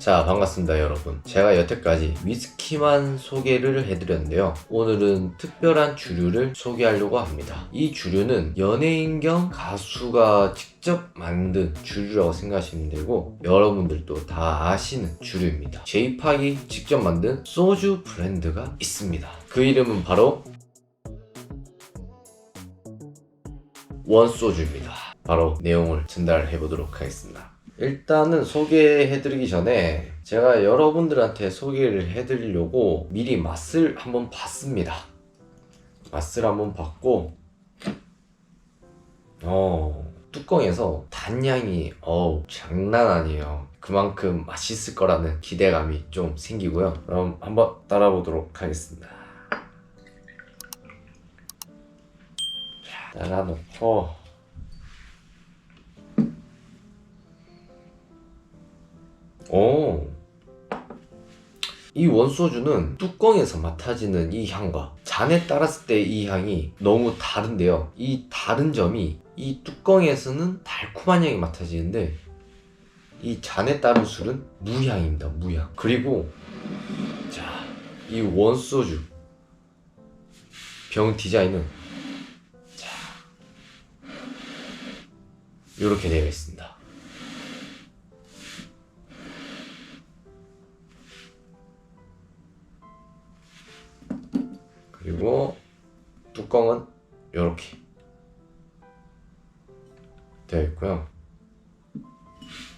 자, 반갑습니다 여러분. 제가 여태까지 위스키만 소개를 해드렸는데요, 오늘은 특별한 주류를 소개하려고 합니다. 이 주류는 연예인 겸 가수가 직접 만든 주류라고 생각하시면 되고, 여러분들도 다 아시는 주류입니다. 제이팍이 직접 만든 소주 브랜드가 있습니다. 그 이름은 바로 원소주입니다. 바로 내용을 전달해 보도록 하겠습니다. 일단은 소개해드리기 전에 제가 여러분들한테 소개를 해드리려고 미리 맛을 한번 봤습니다. 맛을 한번 봤고, 뚜껑에서 단향이 장난 아니에요. 그만큼 맛있을 거라는 기대감이 좀 생기고요. 그럼 한번 따라보도록 하겠습니다. 자, 따라놓고 이 원소주는 뚜껑에서 맡아지는 이 향과 잔에 따랐을 때 이 향이 너무 다른데요. 이 다른 점이, 이 뚜껑에서는 달콤한 향이 맡아지는데 이 잔에 따른 술은 무향입니다. 무향. 그리고 자, 이 원소주 병 디자인은 자, 이렇게 되어 있습니다. 그리고 뚜껑은 이렇게 되어 있고요.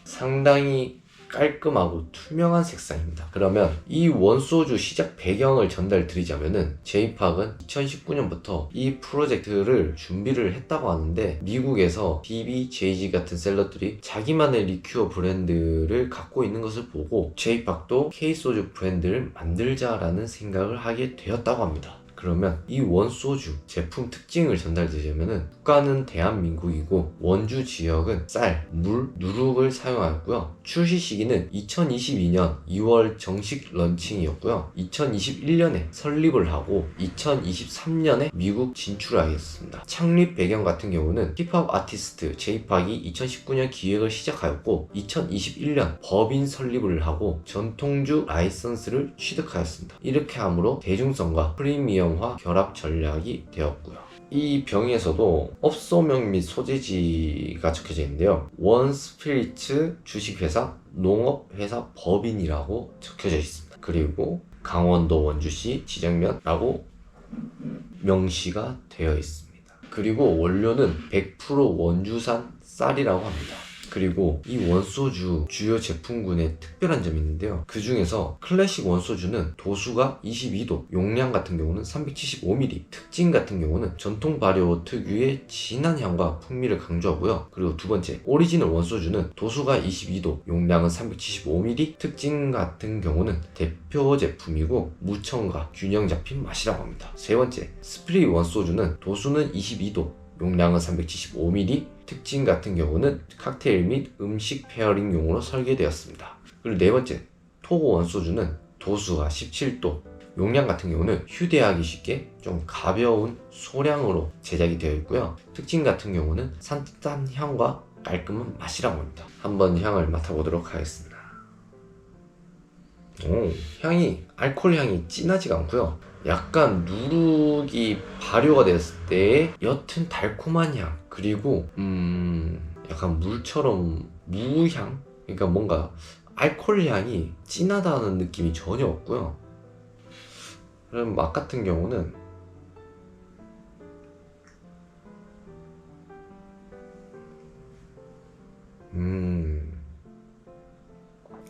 상당히 깔끔하고 투명한 색상입니다. 그러면 이 원소주 시작 배경을 전달드리자면은, 제이팍은 2019년부터 이 프로젝트를 준비를 했다고 하는데, 미국에서 BB, JG 같은 셀러들이 자기만의 리큐어 브랜드를 갖고 있는 것을 보고 제이팍도 K소주 브랜드를 만들자라는 생각을 하게 되었다고 합니다. 그러면 이 원소주 제품 특징을 전달드리자면은, 국가는 대한민국이고 원주 지역은 쌀, 물, 누룩을 사용하였고요. 출시 시기는 2022년 2월 정식 런칭이었고요. 2021년에 설립을 하고 2023년에 미국 진출하였습니다. 창립 배경 같은 경우는 힙합 아티스트 제이팍이 2019년 기획을 시작하였고 2021년 법인 설립을 하고 전통주 라이선스를 취득하였습니다. 이렇게 함으로 대중성과 프리미엄 결합 전략이 되었고요. 이 병에서도 업소명 및 소재지가 적혀져 있는데요, 원스피리츠 주식회사 농업회사 법인이라고 적혀져 있습니다. 그리고 강원도 원주시 지정면라고 명시가 되어 있습니다. 그리고 원료는 100% 원주산 쌀이라고 합니다. 그리고 이 원소주 주요 제품군에 특별한 점이 있는데요, 그 중에서 클래식 원소주는 도수가 22도, 용량 같은 경우는 375ml, 특징 같은 경우는 전통 발효 특유의 진한 향과 풍미를 강조하고요. 그리고 두 번째, 오리지널 원소주는 도수가 22도, 용량은 375ml, 특징 같은 경우는 대표 제품이고 무청과 균형 잡힌 맛이라고 합니다. 세 번째, 스프리 원소주는 도수는 22도, 용량은 375ml, 특징 같은 경우는 칵테일 및 음식 페어링용으로 설계되었습니다. 그리고 네 번째, 토고 원소주는 도수가 17도, 용량 같은 경우는 휴대하기 쉽게 좀 가벼운 소량으로 제작이 되어 있고요. 특징 같은 경우는 산뜻한 향과 깔끔한 맛이라고 합니다. 한번 향을 맡아보도록 하겠습니다. 향이, 알코올 향이 진하지가 않고요, 약간 누룩이 발효가 됐을 때의 옅은 달콤한 향, 그리고 약간 물처럼 무향? 그러니까 뭔가 알코올 향이 진하다는 느낌이 전혀 없고요. 그럼 맛 같은 경우는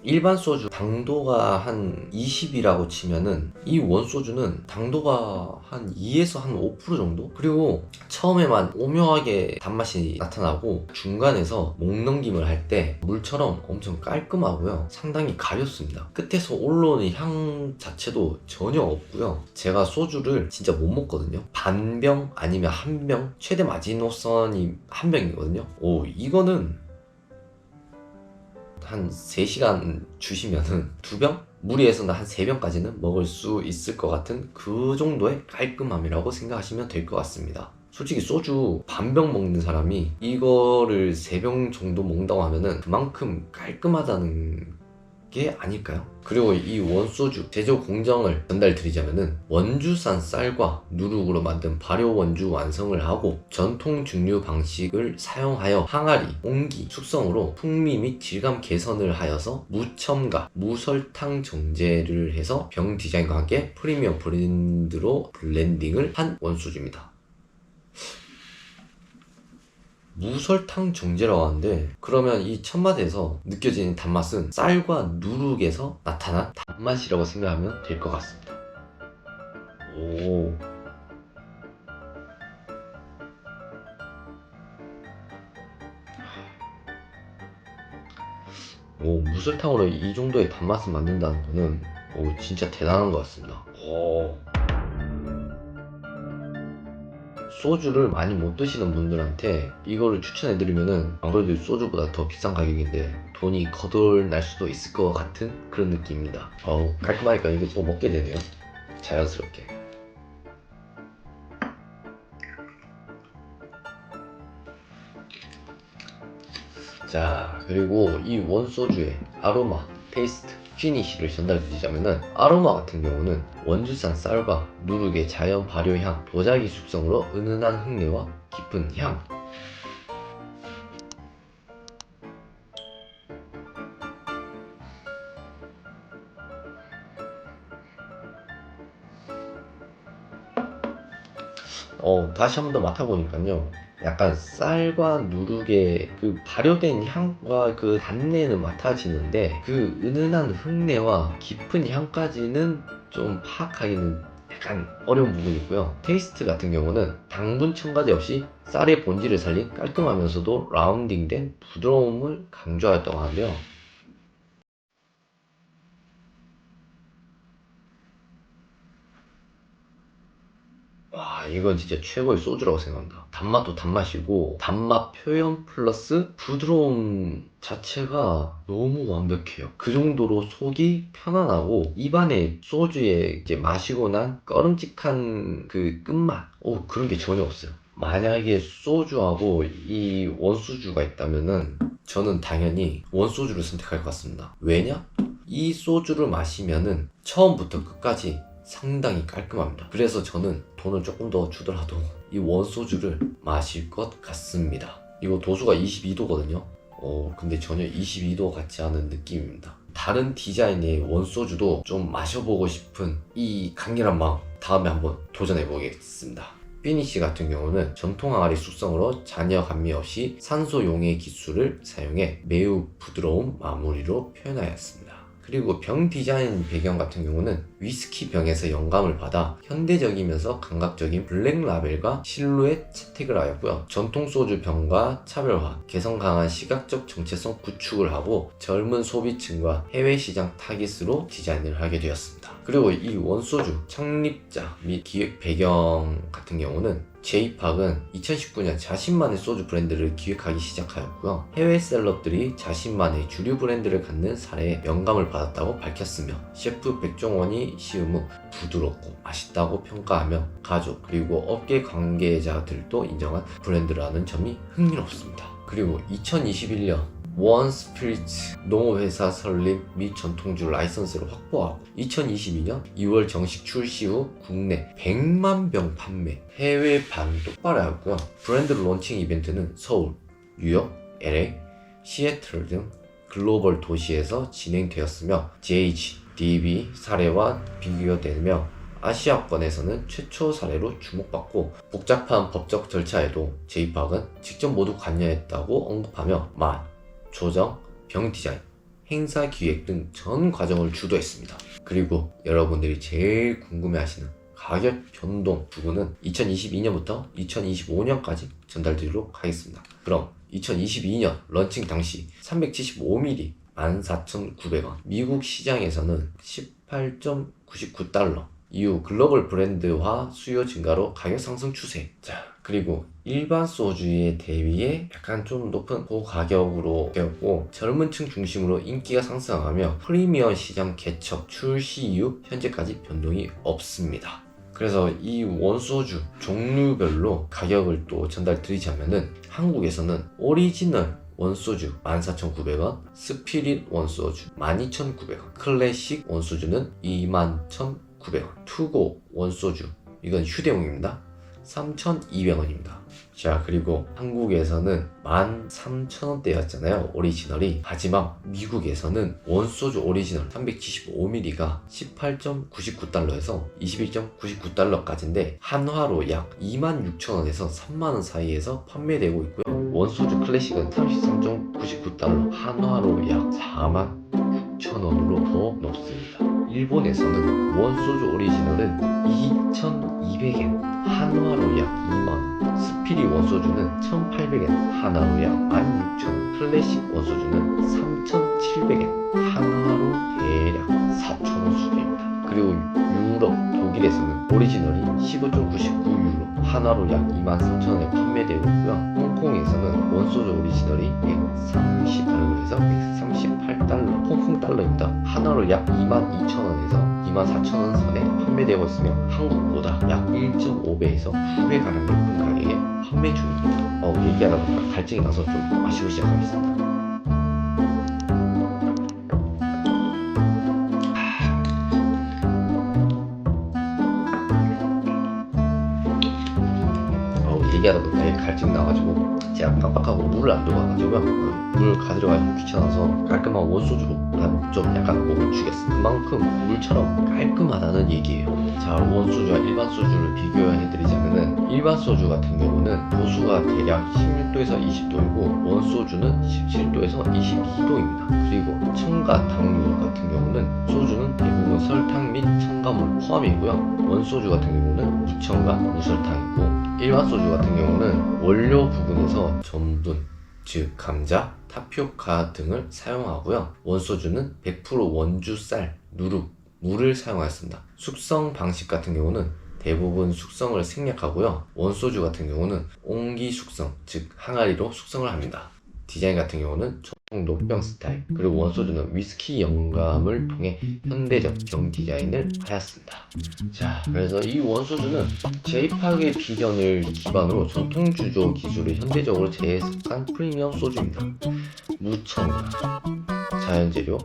일반 소주 당도가 한 20이라고 치면은, 이 원소주는 당도가 한 2에서 한 5% 정도? 그리고 처음에만 오묘하게 단맛이 나타나고 중간에서 목 넘김을 할 때 물처럼 엄청 깔끔하고요, 상당히 가볍습니다. 끝에서 올라오는 향 자체도 전혀 없고요. 제가 소주를 진짜 못 먹거든요. 반병 아니면 한 병, 최대 마지노선이 한 병이거든요. 이거는 한 3시간 주시면은 2병? 무리해서는 한 3병까지는 먹을 수 있을 것 같은 그 정도의 깔끔함이라고 생각하시면 될 것 같습니다. 솔직히 소주 반병 먹는 사람이 이거를 3병 정도 먹는다고 하면은 그만큼 깔끔하다는 게 아닐까요? 그리고 이 원소주 제조 공정을 전달드리자면은 원주산 쌀과 누룩으로 만든 발효 원주 완성을 하고 전통 증류 방식을 사용하여 항아리, 온기, 숙성으로 풍미 및 질감 개선을 하여서 무첨가, 무설탕 정제를 해서 병 디자인과 함께 프리미엄 브랜드로 블렌딩을 한 원소주입니다. 무설탕 정제라고 하는데, 그러면 이 첫맛에서 느껴지는 단맛은 쌀과 누룩에서 나타난 단맛이라고 생각하면 될 것 같습니다. 무설탕으로 이 정도의 단맛을 만든다는 거는 진짜 대단한 것 같습니다. 소주를 많이 못 드시는 분들한테 이거를 추천해드리면은 안 그래도 소주보다 더 비싼 가격인데 돈이 거덜날 수도 있을 것 같은 그런 느낌입니다. 깔끔하니까 이거 또 먹게 되네요. 자연스럽게. 자, 그리고 이 원소주의 아로마, 테이스트, 피니쉬를 전달드리자면은, 아로마 같은 경우는 원주산 쌀과 누룩의 자연 발효향, 도자기 숙성으로 은은한 흙내와 깊은 향, 다시 한 번 더 맡아보니까요, 약간 쌀과 누룩의 그 발효된 향과 그 단내는 맡아지는데 그 은은한 흙내와 깊은 향까지는 좀 파악하기는 약간 어려운 부분이 있고요. 테이스트 같은 경우는 당분 첨가제 없이 쌀의 본질을 살린 깔끔하면서도 라운딩된 부드러움을 강조하였다고 하는데요. 와, 이건 진짜 최고의 소주라고 생각합니다. 단맛도 단맛이고 단맛 표현 플러스 부드러움 자체가 너무 완벽해요. 그 정도로 속이 편안하고 입안에 소주에 이제 마시고 난 꺼름직한 그 끝맛, 그런 게 전혀 없어요. 만약에 소주하고 이 원소주가 있다면은 저는 당연히 원소주를 선택할 것 같습니다. 왜냐? 이 소주를 마시면은 처음부터 끝까지 상당히 깔끔합니다. 그래서 저는 돈을 조금 더 주더라도 이 원소주를 마실 것 같습니다. 이거 도수가 22도거든요. 근데 전혀 22도 같지 않은 느낌입니다. 다른 디자인의 원소주도 좀 마셔보고 싶은 이 강렬한 마음, 다음에 한번 도전해 보겠습니다. 피니쉬 같은 경우는 전통 항아리 숙성으로 잔여 감미 없이 산소 용해 기술을 사용해 매우 부드러운 마무리로 표현하였습니다. 그리고 병 디자인 배경 같은 경우는 위스키 병에서 영감을 받아 현대적이면서 감각적인 블랙 라벨과 실루엣 채택을 하였고요. 전통 소주 병과 차별화, 개성 강한 시각적 정체성 구축을 하고 젊은 소비층과 해외 시장 타깃으로 디자인을 하게 되었습니다. 그리고 이 원소주 창립자 및 기획 배경 같은 경우는 제이팍은 2019년 자신만의 소주 브랜드를 기획하기 시작하였고요. 해외 셀럽들이 자신만의 주류 브랜드를 갖는 사례에 영감을 받았다고 밝혔으며, 셰프 백종원이 시음 후 부드럽고 맛있다고 평가하며 가족 그리고 업계 관계자들도 인정한 브랜드라는 점이 흥미롭습니다. 그리고 2021년 원 스피리츠 농업회사 설립 및 전통주 라이선스를 확보하고 2022년 2월 정식 출시 후 국내 100만 병 판매, 해외 반 똑바로 하고요. 브랜드 론칭 이벤트는 서울, 뉴욕, LA, 시애틀 등 글로벌 도시에서 진행되었으며 GH, DB 사례와 비교되며 아시아권에서는 최초 사례로 주목받고, 복잡한 법적 절차에도 제이팍은 직접 모두 관여했다고 언급하며 조정, 병 디자인, 행사 기획 등 전 과정을 주도했습니다. 그리고 여러분들이 제일 궁금해하시는 가격 변동 부분은 2022년부터 2025년까지 전달드리도록 하겠습니다. 그럼 2022년 런칭 당시 375ml 14,900원, 미국 시장에서는 18.99달러, 이후 글로벌 브랜드화 수요 증가로 가격 상승 추세. 그리고 일반 소주에 대비해 약간 좀 높은 고가격으로 되었고, 젊은 층 중심으로 인기가 상승하며 프리미엄 시장 개척 출시 이후 현재까지 변동이 없습니다. 그래서 이 원소주 종류별로 가격을 또 전달드리자면은, 한국에서는 오리지널 원소주 14,900원, 스피릿 원소주 12,900원, 클래식 원소주는 21,900원, 투고 원소주 이건 휴대용입니다. 3,200원입니다. 자, 그리고 한국에서는 13,000원대였잖아요 오리지널이. 하지만 미국에서는 원소주 오리지널 375ml가 18.99달러에서 21.99달러까지인데 한화로 약 26,000원에서 3만원 사이에서 판매되고 있고요. 원소주 클래식은 33.99달러, 한화로 약 46,000원으로 더 높습니다. 일본에서는 원소주 오리지널은 2,200엔, 한화로 약 2만원, 스피릿 원소주는 1,800엔, 한화로 약 16,000원, 클래식 원소주는 3,700엔, 한화로 대략 4,000원 수준입니다. 그리고 유럽, 독일에서는 오리지널이 15.99유로, 한화로 약 23,000원에 판매되고 있고요. 홍콩에서는 원소주 오리지널이 130달러에서 138달러, 홍콩 달러입니다. 한화로 약 22,000원에서 24,000원 선에 판매되고 있으며 한국보다 약 1.5배에서 2배가량 높은 가격에 판매 중입니다. 얘기하다 보니까 갈증이 나서 좀 마시고 시작하겠습니다. 얘기하다 보니까 갈증이 나가지고 제가 깜빡하고 물을 안 두고 와가지고요. 물 가지러가지고 귀찮아서 깔끔한 원소주로 좀 약간 목을 죽였어요. 그만큼 물처럼 깔끔하다는 얘기예요. 자, 원소주와 일반 소주를 비교해드리자면은 일반 소주 같은 경우는 도수가 대략 16도에서 20도이고 원소주는 17도에서 22도입니다. 그리고 첨가 당류 같은 경우는 소주는 대부분 설탕 및 첨가물 포함이고요. 원소주 같은 경우는 무첨가, 무설탕이고 일반 소주 같은 경우는 원료 부분에서 전분, 즉 감자, 타피오카 등을 사용하고요. 원소주는 100% 원주 쌀, 누룩, 물을 사용하였습니다. 숙성 방식 같은 경우는 대부분 숙성을 생략하고요. 원소주 같은 경우는 온기 숙성, 즉 항아리로 숙성을 합니다. 디자인 같은 경우는 전통 녹병 스타일, 그리고 원소주는 위스키 영감을 통해 현대적 병 디자인을 하였습니다. 자, 그래서 이 원소주는 제이팍의 비전을 기반으로 전통 주조 기술을 현대적으로 재해석한 프리미엄 소주입니다. 무첨가, 자연재료,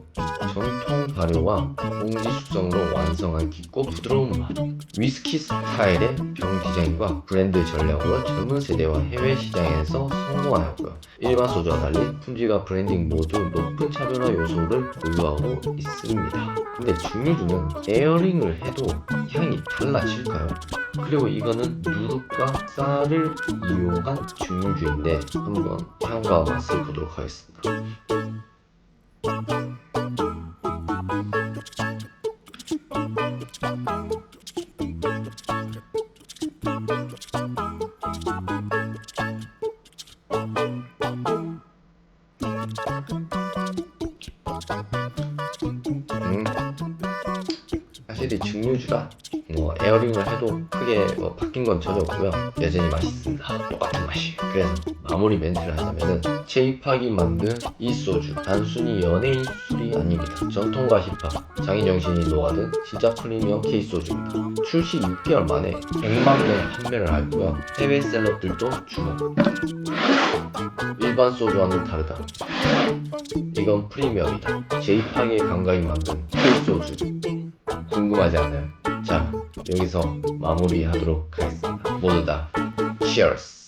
전통 발효와 공기 숙성으로 완성한 깊고 부드러운 맛, 위스키 스타일의 병 디자인과 브랜드 전략으로 젊은 세대와 해외 시장에서 성공하였고요. 일반 소주와 달리 품질과 브랜딩 모두 높은 차별화 요소를 보유하고 있습니다. 근데 증류주는 에어링을 해도 향이 달라질까요? 그리고 이거는 누룩과 쌀을 이용한 증류주인데 한번 향과 맛을 보도록 하겠습니다. 확실히 증류주라 에어링을 해도 크게 바뀐 건 전혀 없고요. 여전히 맛있습니다. 똑같은 맛이에요. 그래서 마무리 멘트를 하자면은 제이팍이 만든 이 소주 단순히 연예인 술이 아닙니다. 전통과 힙합, 장인정신이 녹아든 진짜 프리미엄 K소주입니다. 출시 6개월 만에 100만 명 판매를 하였고요. 해외 셀럽들도 주목. 일반 소주와는 다르다. 이건 프리미엄이다. 제이팍의 감각이 만든 K소주. 궁금하지 않나요? 자, 여기서 마무리하도록 하겠습니다. 모두 다 Cheers!